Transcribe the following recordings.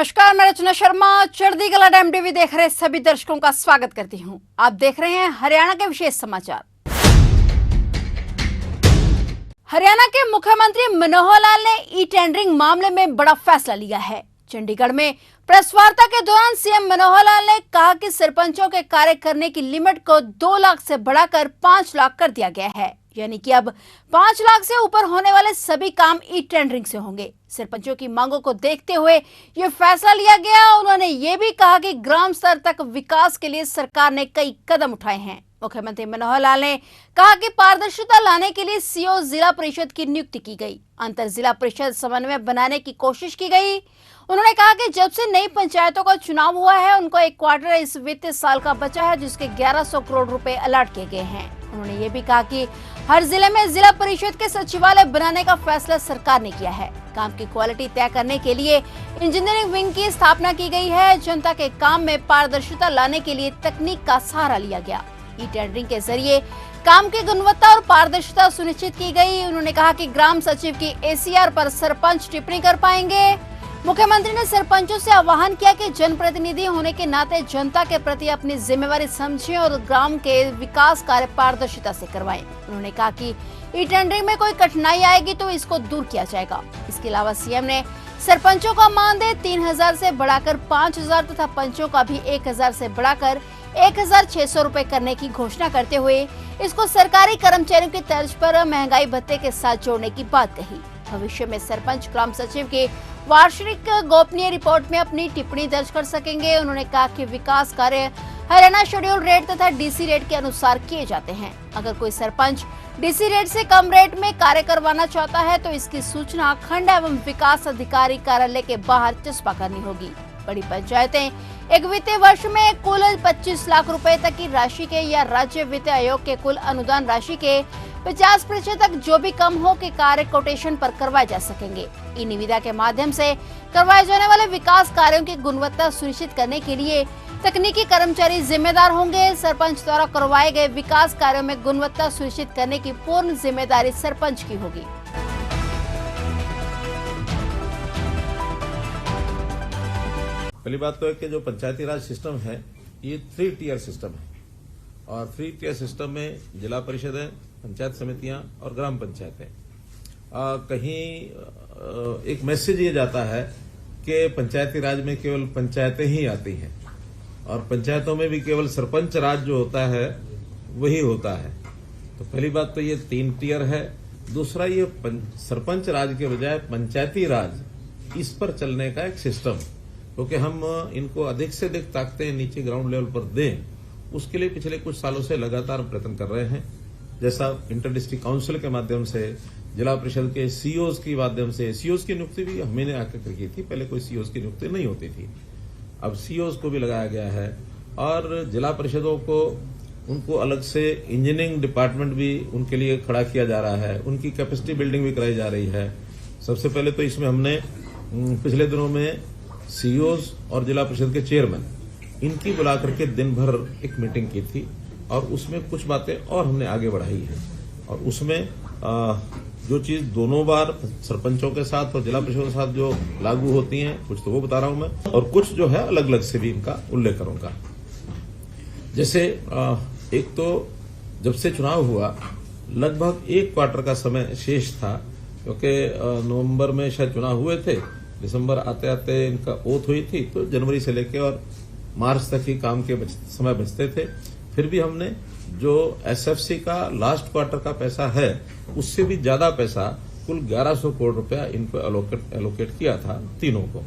नमस्कार, मैं रचना शर्मा चढ़दी कला टाइम टीवी देख रहे सभी दर्शकों का स्वागत करती हूं। आप देख रहे हैं हरियाणा के विशेष समाचार। हरियाणा के मुख्यमंत्री मनोहर लाल ने ई टेंडरिंग मामले में बड़ा फैसला लिया है। चंडीगढ़ में प्रेस वार्ता के दौरान सीएम मनोहर लाल ने कहा कि सरपंचों के कार्य करने की लिमिट को 2 लाख से बढ़ाकर 5 लाख कर दिया गया है, यानी कि अब 5 लाख से ऊपर होने वाले सभी काम ई टेंडरिंग से होंगे। सरपंचों की मांगों को देखते हुए ये फैसला लिया गया। उन्होंने ये भी कहा कि ग्राम स्तर तक विकास के लिए सरकार ने कई कदम उठाए हैं। मुख्यमंत्री मनोहर लाल ने कहा कि पारदर्शिता लाने के लिए सीओ जिला परिषद की नियुक्ति की गई, अंतर जिला परिषद समन्वय बनाने की कोशिश की गई। उन्होंने कहा कि जब से नई पंचायतों का चुनाव हुआ है, उनको एक क्वार्टर इस वित्तीय साल का बचा है, जिसके 1100 करोड़ रुपए अलॉट किए गए हैं। उन्होंने ये भी कहा कि हर जिले में जिला परिषद के सचिवालय बनाने का फैसला सरकार ने किया है। काम की क्वालिटी तय करने के लिए इंजीनियरिंग विंग की स्थापना की गई है। जनता के काम में पारदर्शिता लाने के लिए तकनीक का सहारा लिया गया। ई टेंडरिंग के जरिए काम की गुणवत्ता और पारदर्शिता सुनिश्चित की गई। उन्होंने कहा कि ग्राम सचिव की एसीआर पर सरपंच टिप्पणी कर पाएंगे। मुख्यमंत्री ने सरपंचों से आह्वान किया कि जनप्रतिनिधि होने के नाते जनता के प्रति अपनी जिम्मेवारी समझें और ग्राम के विकास कार्य पारदर्शिता से करवाएं। उन्होंने कहा कि ई टेंडरिंग में कोई कठिनाई आएगी तो इसको दूर किया जाएगा। इसके अलावा सीएम ने सरपंचों का मानदेय 3000 से बढ़ाकर 5000 तथा पंचों का भी 1000 से बढ़ाकर 1600 रुपए करने की घोषणा करते हुए इसको सरकारी कर्मचारियों की तर्ज पर महंगाई भत्ते के साथ जोड़ने की बात कही। भविष्य में सरपंच ग्राम सचिव के वार्षिक गोपनीय रिपोर्ट में अपनी टिप्पणी दर्ज कर सकेंगे। उन्होंने कहा कि विकास कार्य हरियाणा शेड्यूल रेट तथा डीसी रेट के अनुसार किए जाते हैं। अगर कोई सरपंच डीसी रेट से कम रेट में कार्य करवाना चाहता है तो इसकी सूचना खंड एवं विकास अधिकारी कार्यालय के बाहर चस्पा करनी होगी। बड़ी पंचायतें एक वित्तीय वर्ष में कुल 25 लाख रुपए तक की राशि के या राज्य वित्त आयोग के कुल अनुदान राशि के 50% तक जो भी कम हो के कार्य कोटेशन पर करवाए जा सकेंगे। ई निविदा के माध्यम से करवाए जाने वाले विकास कार्यों की गुणवत्ता सुनिश्चित करने के लिए तकनीकी कर्मचारी जिम्मेदार होंगे। सरपंच द्वारा करवाए गए विकास कार्यों में गुणवत्ता सुनिश्चित करने की पूर्ण जिम्मेदारी सरपंच की होगी। पहली बात तो है कि जो पंचायती राज सिस्टम है ये 3 टियर सिस्टम है और 3 टियर सिस्टम में जिला परिषद है, पंचायत समितियां और ग्राम पंचायतें। कहीं एक मैसेज ये जाता है कि पंचायती राज में केवल पंचायतें ही आती हैं और पंचायतों में भी केवल सरपंच राज जो होता है वही होता है। तो पहली बात तो ये 3 टियर है। दूसरा, ये सरपंच राज के बजाय पंचायती राज इस पर चलने का एक सिस्टम, क्योंकि हम इनको अधिक से अधिक ताकतें नीचे ग्राउंड लेवल पर दें, उसके लिए पिछले कुछ सालों से लगातार प्रयत्न कर रहे हैं। जैसा इंटर डिस्ट्रिक्ट काउंसिल के माध्यम से, जिला परिषद के सीओज के माध्यम से, सीओज की नियुक्ति भी हमने आकर की थी। पहले कोई सीओज की नियुक्ति नहीं होती थी, अब सीओज को भी लगाया गया है और जिला परिषदों को उनको अलग से इंजीनियरिंग डिपार्टमेंट भी उनके लिए खड़ा किया जा रहा है, उनकी कैपेसिटी बिल्डिंग भी कराई जा रही है। सबसे पहले तो इसमें हमने पिछले दिनों में सीओज और जिला परिषद के चेयरमैन इनकी बुला करके दिन भर एक मीटिंग की थी और उसमें कुछ बातें और हमने आगे बढ़ाई है और उसमें जो चीज दोनों बार सरपंचों के साथ और जिला परिषद के साथ जो लागू होती हैं, कुछ तो वो बता रहा हूं मैं और कुछ जो है अलग अलग से भी इनका उल्लेख करूंगा। जैसे एक तो जब से चुनाव हुआ लगभग 1 क्वार्टर का समय शेष था, क्योंकि नवंबर में शायद चुनाव हुए थे, दिसंबर आते आते इनका ओथ हुई थी, तो जनवरी से लेकर और मार्च तक ही काम के समय बचते थे। फिर भी हमने जो एसएफसी का लास्ट क्वार्टर का पैसा है उससे भी ज्यादा पैसा कुल 1100 करोड़ रुपया इनको एलोकेट किया था तीनों को,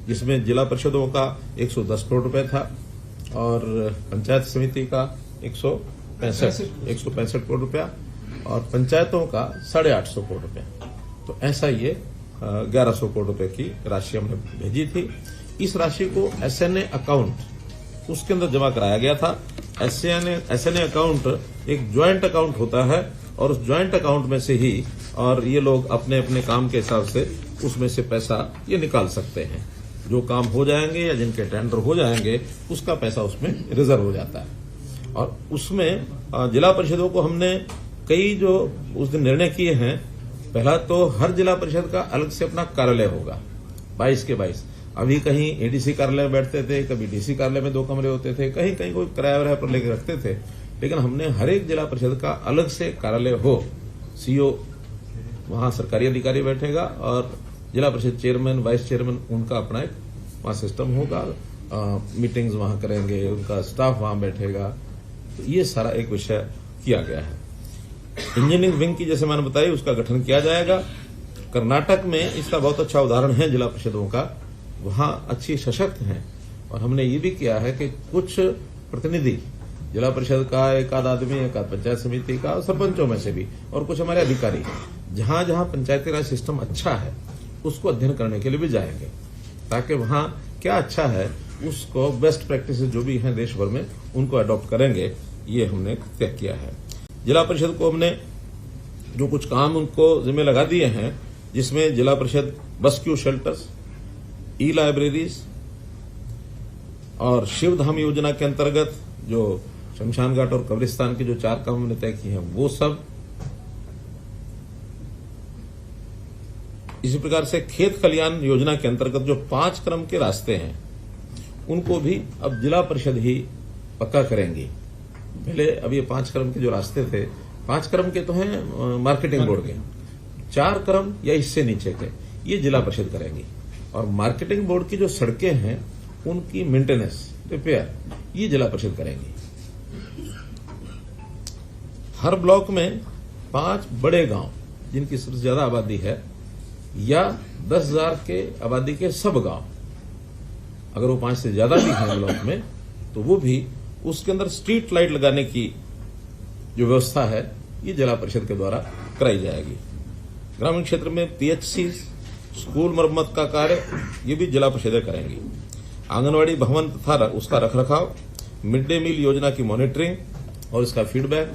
जिसमें जिला परिषदों का 110 करोड़ रुपया था और पंचायत समिति का 165 करोड़ रुपया और पंचायतों का 850 करोड़ रुपया। तो ऐसा ये 1100 करोड़ रुपए की राशि हमने भेजी थी। इस राशि को एसएनए अकाउंट उसके अंदर जमा कराया गया था। एसएनए अकाउंट एक ज्वाइंट अकाउंट होता है और उस ज्वाइंट अकाउंट में से ही और ये लोग अपने अपने काम के हिसाब से उसमें से पैसा ये निकाल सकते हैं। जो काम हो जाएंगे या जिनके टेंडर हो जाएंगे उसका पैसा उसमें रिजर्व हो जाता है। और उसमें जिला परिषदों को हमने कई जो उस दिन निर्णय किए हैं, पहला तो हर जिला परिषद का अलग से अपना कार्यालय होगा 22 के 22। अभी कहीं एडीसी कार्यालय में बैठते थे, कभी डीसी कार्यालय में 2 कमरे होते थे, कहीं कहीं कोई किराया वराया पर लेकर रखते थे। लेकिन हमने हर एक जिला परिषद का अलग से कार्यालय हो, सीओ वहां सरकारी अधिकारी बैठेगा और जिला परिषद चेयरमैन, वाइस चेयरमैन उनका अपना एक वहां सिस्टम होगा, मीटिंग्स वहां करेंगे, उनका स्टाफ वहां बैठेगा। तो ये सारा एक विषय किया गया है। इंजीनियरिंग विंग की जैसे मैंने बताई उसका गठन किया जाएगा। कर्नाटक में इसका बहुत अच्छा उदाहरण है जिला परिषदों का, वहां अच्छी सशक्त हैं और हमने ये भी किया है कि कुछ प्रतिनिधि जिला परिषद का, एक आध आदमी, एक आध पंचायत समिति का, सरपंचों में से भी, और कुछ हमारे अधिकारी जहां जहां पंचायती राज सिस्टम अच्छा है उसको अध्ययन करने के लिए भी जाएंगे, ताकि वहां क्या अच्छा है उसको बेस्ट प्रैक्टिस जो भी हैं देश भर में उनको अडॉप्ट करेंगे। ये हमने तय किया है। जिला परिषद को हमने जो कुछ काम उनको जिम्मे लगा दिए हैं, जिसमें जिला परिषद बस्क्यू शेल्टर्स, ई लाइब्रेरीज और शिवधाम योजना के अंतर्गत जो शमशान घाट और कब्रिस्तान के जो 4 काम हमने तय किए हैं वो सब, इसी प्रकार से खेत खलियान योजना के अंतर्गत जो 5 क्रम के रास्ते हैं उनको भी अब जिला परिषद ही पक्का करेंगी। पहले अब ये 5 क्रम के जो रास्ते थे, 5 क्रम के तो हैं मार्केटिंग बोर्ड के, 4 क्रम या इससे नीचे के ये जिला परिषद करेंगी। और मार्केटिंग बोर्ड की जो सड़कें हैं उनकी मेंटेनेंस, रिपेयर ये जिला परिषद करेंगी। हर ब्लॉक में 5 बड़े गांव जिनकी सबसे ज्यादा आबादी है या 10,000 के आबादी के सब गांव, अगर वो 5 से ज्यादा भी हैं ब्लॉक में तो वो भी उसके अंदर स्ट्रीट लाइट लगाने की जो व्यवस्था है ये जिला परिषद के द्वारा कराई जाएगी। ग्रामीण क्षेत्र में पीएचसी, स्कूल मरम्मत का कार्य ये भी जिला परिषदें करेंगी। आंगनवाड़ी भवन तथा उसका रखरखाव, मिड डे मील योजना की मॉनिटरिंग और इसका फीडबैक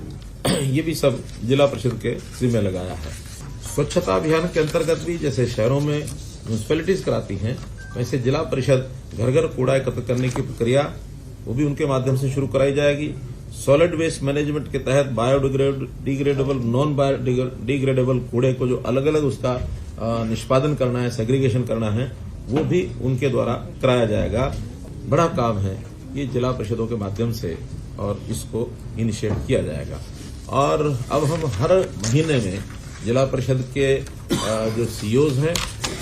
ये भी सब जिला परिषद के जिम्मे लगाया है। स्वच्छता अभियान के अंतर्गत भी जैसे शहरों में म्यूनिसिपैलिटीज कराती हैं, वैसे जिला परिषद घर घर कूड़ा एकत्र करने की प्रक्रिया वो भी उनके माध्यम से शुरू कराई जाएगी। सॉलिड वेस्ट मैनेजमेंट के तहत बायोडिग्रेडेबल, नॉन बायोडिग्रेडेबल कूड़े को जो अलग अलग उसका निष्पादन करना है, सेग्रीगेशन करना है, वो भी उनके द्वारा कराया जाएगा। बड़ा काम है ये जिला परिषदों के माध्यम से और इसको इनिशिएट किया जाएगा। और अब हम हर महीने में जिला परिषद के जो सीईओज हैं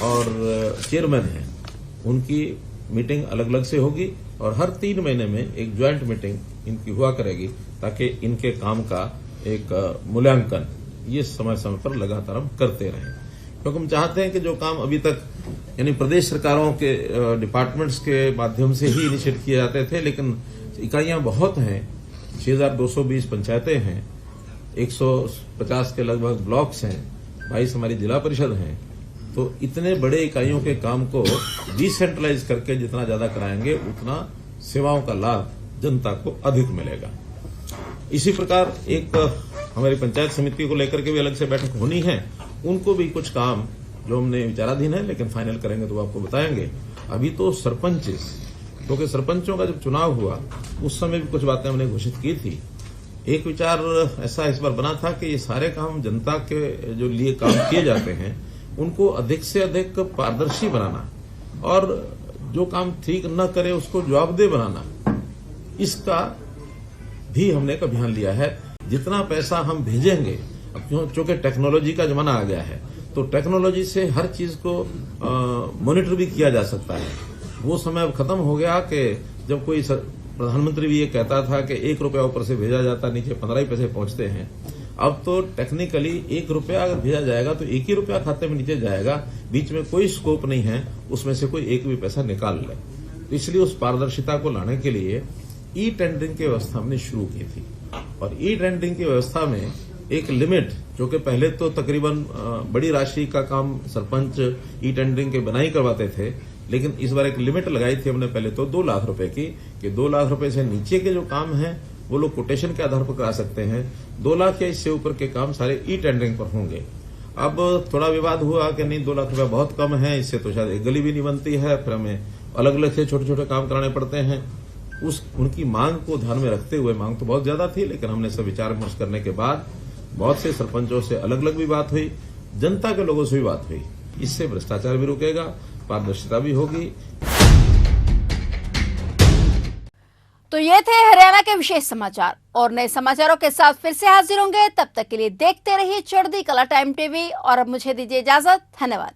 और चेयरमैन हैं उनकी मीटिंग अलग अलग से होगी और हर 3 महीने में एक ज्वाइंट मीटिंग इनकी हुआ करेगी, ताकि इनके काम का एक मूल्यांकन ये समय समय पर लगातार हम करते रहें। क्योंकि हम चाहते हैं कि जो काम अभी तक यानी प्रदेश सरकारों के डिपार्टमेंट्स के माध्यम से ही इनिशिएट किए जाते थे, लेकिन इकाइयां बहुत हैं, 6,220 पंचायतें हैं, 150 के लगभग ब्लॉक्स हैं, 22 हमारी जिला परिषद हैं, तो इतने बड़े इकाइयों के काम को डिसेंट्रलाइज करके जितना ज्यादा कराएंगे उतना सेवाओं का लाभ जनता को अधिक मिलेगा। इसी प्रकार एक हमारी पंचायत समिति को लेकर के भी अलग से बैठक होनी है, उनको भी कुछ काम जो हमने विचाराधीन है लेकिन फाइनल करेंगे तो आपको बताएंगे। अभी तो सरपंचेस, क्योंकि सरपंचों का जब चुनाव हुआ उस समय भी कुछ बातें हमने घोषित की थी। एक विचार ऐसा इस बार बना था कि ये सारे काम जनता के जो लिए काम किए जाते हैं उनको अधिक से अधिक पारदर्शी बनाना और जो काम ठीक न करे उसको जवाबदेह बनाना, इसका भी हमने एक अभियान लिया है। जितना पैसा हम भेजेंगे, अब चूंकि टेक्नोलॉजी का जमाना आ गया है तो टेक्नोलॉजी से हर चीज को मॉनिटर भी किया जा सकता है। वो समय अब खत्म हो गया कि जब कोई प्रधानमंत्री भी ये कहता था कि 1 रुपया ऊपर से भेजा जाता, नीचे 15 ही पैसे पहुंचते हैं। अब तो टेक्निकली 1 रुपया अगर भेजा जाएगा तो 1 ही रुपया खाते में नीचे जाएगा, बीच में कोई स्कोप नहीं है उसमें से कोई एक भी पैसा निकाल ले। तो इसलिए उस पारदर्शिता को लाने के लिए ई टेंडरिंग की व्यवस्था हमने शुरू की थी। और ई टेंडरिंग की व्यवस्था में एक लिमिट, जो कि पहले तो तकरीबन बड़ी राशि का काम सरपंच ई टेंडरिंग के बनाई करवाते थे, लेकिन इस बार एक लिमिट लगाई थी हमने पहले तो 2 लाख रुपए की, कि 2 लाख रुपए से नीचे के जो काम हैं वो लोग कोटेशन के आधार पर करा सकते हैं, 2 लाख या इससे ऊपर के काम सारे ई टेंडरिंग पर होंगे। अब थोड़ा विवाद हुआ कि नहीं 2 लाख रुपया बहुत कम है, इससे तो शायद एक गली भी नहीं बनती है, फिर हमें अलग अलग से छोटे छोटे काम कराने पड़ते हैं। उनकी मांग को ध्यान में रखते हुए, मांग तो बहुत ज्यादा थी लेकिन हमने सब विचार विमर्श करने के बाद बहुत से सरपंचों से अलग अलग भी बात हुई, जनता के लोगों से भी बात हुई। इससे भ्रष्टाचार भी रुकेगा, पारदर्शिता भी होगी। तो ये थे हरियाणा के विशेष समाचार और नए समाचारों के साथ फिर से हाजिर होंगे। तब तक के लिए देखते रहिए चढ़ती कला टाइम टीवी और अब मुझे दीजिए इजाजत। धन्यवाद।